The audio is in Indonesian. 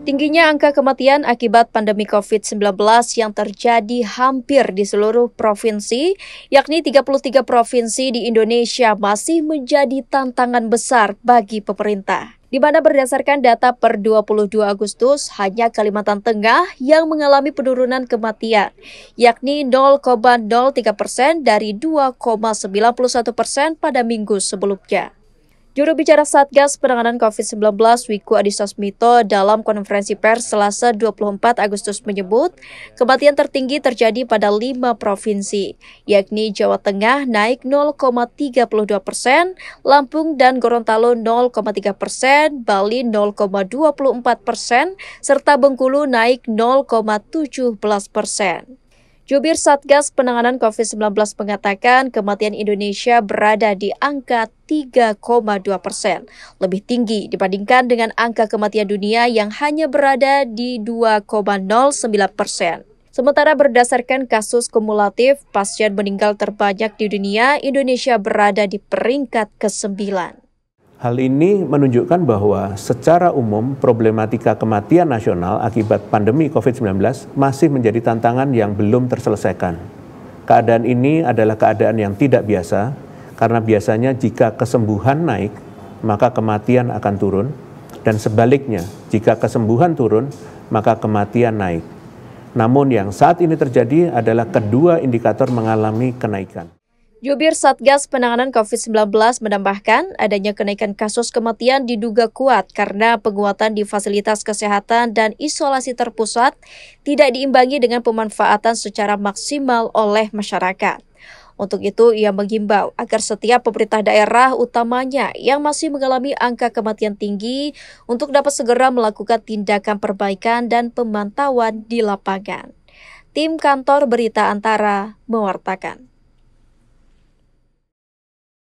Tingginya angka kematian akibat pandemi COVID-19 yang terjadi hampir di seluruh provinsi, yakni 33 provinsi di Indonesia, masih menjadi tantangan besar bagi pemerintah. Di mana berdasarkan data per 22 Agustus, hanya Kalimantan Tengah yang mengalami penurunan kematian, yakni 0,03% dari 2,91% pada minggu sebelumnya. Juru bicara Satgas Penanganan COVID-19 Wiku Adhisa Smito dalam konferensi pers Selasa 24 Agustus menyebut, kematian tertinggi terjadi pada 5 provinsi, yakni Jawa Tengah naik 0,32%, Lampung dan Gorontalo 0,3%, Bali 0,24%, serta Bengkulu naik 0,17%. Jubir Satgas Penanganan COVID-19 mengatakan kematian Indonesia berada di angka 3,2%, lebih tinggi dibandingkan dengan angka kematian dunia yang hanya berada di 2,09%. Sementara berdasarkan kasus kumulatif, pasien meninggal terbanyak di dunia, Indonesia berada di peringkat ke-9. Hal ini menunjukkan bahwa secara umum problematika kematian nasional akibat pandemi COVID-19 masih menjadi tantangan yang belum terselesaikan. Keadaan ini adalah keadaan yang tidak biasa, karena biasanya jika kesembuhan naik, maka kematian akan turun, dan sebaliknya, jika kesembuhan turun, maka kematian naik. Namun yang saat ini terjadi adalah kedua indikator mengalami kenaikan. Jubir Satgas Penanganan COVID-19 menambahkan adanya kenaikan kasus kematian diduga kuat karena penguatan di fasilitas kesehatan dan isolasi terpusat tidak diimbangi dengan pemanfaatan secara maksimal oleh masyarakat. Untuk itu, ia menghimbau agar setiap pemerintah daerah utamanya yang masih mengalami angka kematian tinggi untuk dapat segera melakukan tindakan perbaikan dan pemantauan di lapangan. Tim Kantor Berita Antara mewartakan.